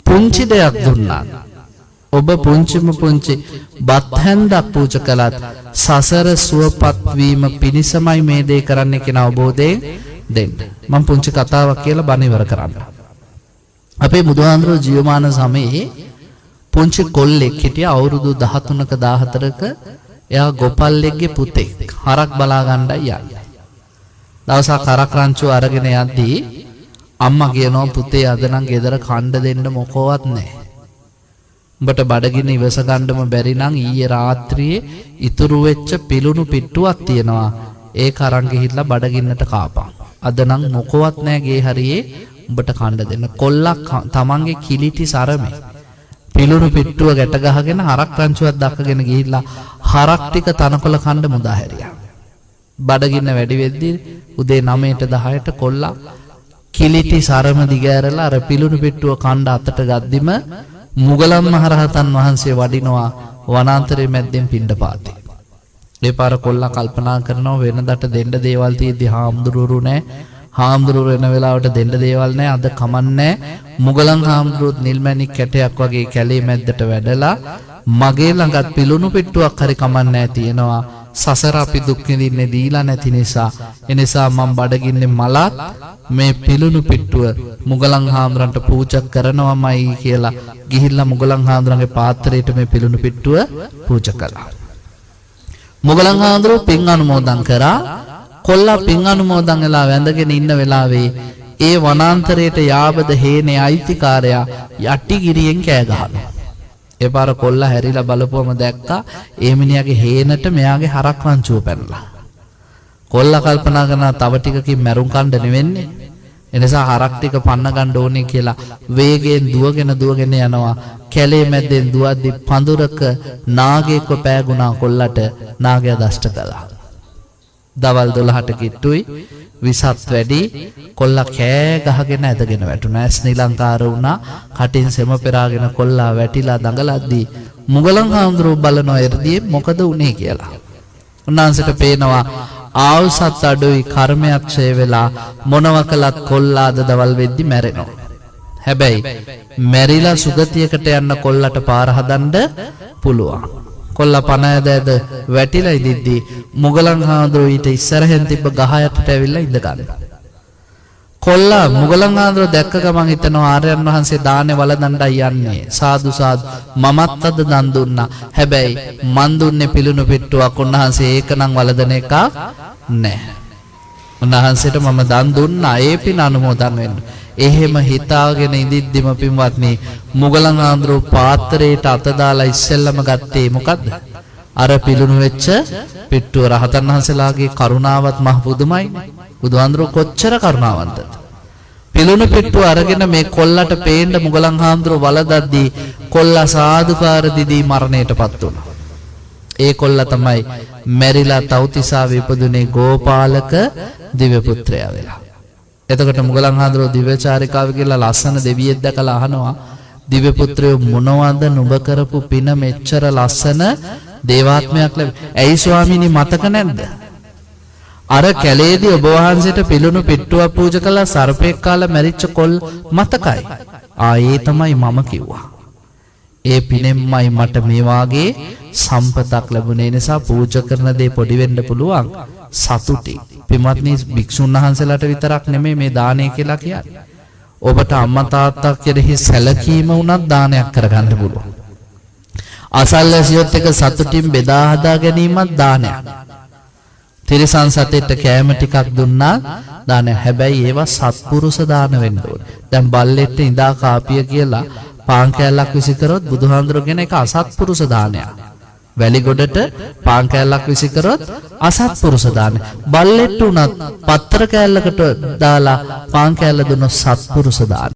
පුංචි දෙයක් දුන්නා. ඔබ පුංචිම පුංචි බත් හැන්දක් පූජා කළත් සසර සුවපත් වීම පිණිසමයි මේ දේ කරන්නේ කියන අවබෝධයෙන් දෙන්න. මම පුංචි කතාවක් කියලා බණ ඉවර කරන්න. අපේ බුදුහාඳුරෝ ජීවමාන සමයේ පුංචි කොල්ලෙක් හිටියා අවුරුදු 13ක 14ක. එයා ගොපල්ලෙක්ගේ පුතෙක්. හරක් බලා ගන්නයි යන්නේ. දවසක් හරක් රංචුව අරගෙන යද්දී අම්මා කියනවා පුතේ අද නම් ගෙදර කණ්ඩ දෙන්න මොකවත් නැහැ. උඹට බඩගින්න ඉවස ගන්නම බැරි නම් ඊයේ රාත්‍රියේ ඉතුරු වෙච්ච පිලුණු පිට්ටුවක් තියෙනවා. ඒක අරන් ගිහිල්ලා බඩගින්නට කාපන්. අද නම් මොකවත් නැහැ ගේ හරියේ උඹට කණ්ඩ දෙන්න. කොල්ලක් තමන්ගේ කිලිටි සරමේ පිලුණු පිට්ටුව ගැට ගහගෙන හරක් රංචුවක් දක්කගෙන ගිහිල්ලා හරක් ටික තනකොළ කණ්ඩ මුදා හැරියා. බඩගින්න වැඩි වෙද්දී උදේ 9ට 10ට කොල්ලා කිලිටි සරම දිගෑරලා අර පිලුණු පිට්ටුව කණ්ඩ අතට ගද්දිම මුගලන් මහරහතන් වහන්සේ වඩිනවා වනාන්තරයේ මැද්දෙන් පිණ්ඩපාතේ. ඒ පාර කොල්ලා කල්පනා කරනවා වෙනදට දෙන්න දේවල් තියෙද්දි හාමුදුරුවෝ නැහැ. හාමුදුරුවෝ වෙන වෙලාවට දෙන්න දේවල් නැහැ. අද කමන්නේ මුගලන් හාමුදුරුවෝත් නිල්මැණික් කැටයක් වගේ කැලේ මැද්දට වැඩලා මගේ ළඟත් පිලුණු පිට්ටුවක් හරි කමන්නේ තියෙනවා. සසර අපි දුක් විඳින්නේ දීලා නැති නිසා. එනිසා මම බඩගින්නේ මලත් මේ පිලුණු පිට්ටුව මුගලන් හාමුදුරන්ට පූජා කරනවමයි කියලා ගිහිල්ලා මුගලන් හාමුදුරන්ගේ පාත්‍රයට මේ පිලුණු පිට්ටුව පූජා කළා. මුගලන් හාමුදුරුවෝ පින් අනුමෝදන් කරා. කොල්ලා පින් අනුමෝදන් වෙලා වැඳගෙන ඉන්න වෙලාවේ ඒ වනාන්තරයට යාබද හේනේ අයිතිකාරයා යටිගිරියෙන් කෑ ගහනවා. ඒ පාර කොල්ලා හැරිලා බලපුවම දැක්කා ඒ මිනිහාගේ හේනට මෙයාගේ හරක් රංචුව පැනලා. කොල්ලා කල්පනා කරනවා තව ටිකකින් මැරුම් කණ්ඩ නෙවෙන්නේ. එනිසා හරක් ටික පන්න ගන්න ඕනේ කියලා වේගයෙන් දුවගෙන යනවා. කැලේ මැද්දෙන් දුවද්දි පඳුරක නාගයෙක්ව පෑගුණා කොල්ලට. නාගයා දෂ්ට කළා. දවල් 12ට කිට්ටුයි විසත් වැඩි. කොල්ලා කෑ ගහගෙන ඇදගෙන වැටුණා. ඇස් නිලංකාර වුණා. කටින් සෙම පෙරාගෙන කොල්ලා වැටිලා දඟලද්දී මුගලන් හාමුදුරුවෝ බලනවා එර්දියේ මොකද වුනේ කියලා. උන්වහන්සේට පේනවා ආවුසත් අඩුයි කර්මයක් ඡය වෙලා මොනව කළත් කොල්ලා අද දවල් වෙද්දි මැරෙනවා. හැබැයි මැරිලා සුගතියකට යන්න කොල්ලට පාර හදන්න පුළුවන්. කොල්ලා පණ ඇද වැටිලා ඉදිද්දී මුගලන් හාමුදුරුවෝ ඊට ඉස්සරහෙන් තිබ්බ ගහ යටට ඇවිල්ලා ඉඳ ගන්නවා. කොල්ලා මුගලන් හාමුදුරුවෝ දැක්ක ගමන් හිතනවා ආර්යයන් වහන්සේ දානේ වළඳන්නයි යන්නේ. සාදු සාදු මමත් අද දන් දුන්නා. හැබැයි මන් දුන්නේ පිලුණු පිට්ටුවක්. උන්වහන්සේ ඒකනම් වළඳන එක නැහැ. උන්වහන්සේට මම දන් දුන්නා. ඒ පින අනුමෝදන් වෙන්න. එහෙම හිතාගෙන ඉඳිද්දිම පින්වත්නි මුගලන් හාමුදුරුවෝ පාත්‍රයට අත දාලා ඉස්සෙල්ලම ගත්තේ මොකද්ද? අර පිලුණු වෙච්ච පිට්ටුව. රහතන් වහන්සේලාගේ කරුණාවත් මහ පුදුමයි. බුදුහාමුදුරුවෝ කොච්චර කරුණාවන්තද? පිලුණු පිට්ටුව අරගෙන මේ කොල්ලට පේන්න මුගලන් හාමුදුරුවෝ වලදද්දී කොල්ලා සාදුකාර දිදී මරණයටපත් වුණා. ඒ කොල්ලා තමයි මැරිලා තව්තිසාවේ ඉපදුනේ ගෝපාලක දිව්‍ය පුත්‍රයා වෙලා. එතකොට මුගලන් හාමුදුරුවෝ දිව්‍යචාරිකාව කියලා ලස්සන දෙවියෙක් දැකලා අහනවා දිව්‍ය පුත්‍රයෝ මොනවද නුඹ කරපු පින මෙච්චර ලස්සන දේවාත්මයක් ලැබෙන්නේ? ඇයි ස්වාමීනි මතක නැද්ද? අර කැලේදී ඔබ වහන්සේට පිලුණු පිට්ටුවක් පූජා කළා සර්පෙක් කාලා මැරිච්ච කොල් මතකයි. ඒ තමයි මම කිව්වා. ඒ පිනෙන්මයි මට මේ වාගේ සම්පතක් ලැබුණේ. නිසා පූජා කරන දේ පොඩි වෙන්න පුළුවන් සතුටින්. පින්වත්නි භික්ෂුන් වහන්සේලාට විතරක් නෙමෙයි මේ දානය කියලා කියන්නේ. ඔබට අම්මා තාත්තා කෙරෙහි සැලකීම උනත් දානයක් කරගන්න පුළුවන්. අසල්වැසියොත් එක්ක සතුටින් බෙදා හදා ගැනීමත් දානයක්. තිරිසන් සතෙක්ට කෑම ටිකක් දුන්නා දානය. හැබැයි ඒවා සත්පුරුෂ දාන වෙන්න ඕනේ. දැන් බල්ලෙක්ට ඉඳා කාපිය කියලා පාන් කෑල්ලක් විසි කරොත් බුදුහාමුදුරුවෝ කියන එක අසත්පුරුෂ දානයක්. වැලි ගොඩට පාන් කෑල්ලක් විසි කරොත් අසත්පුරුෂ දානය. බල්ලෙක්ට උනත් පත්තර කෑල්ලකට දාලා පාන් කෑල්ල දුන්නොත් සත්පුරුෂ දානය.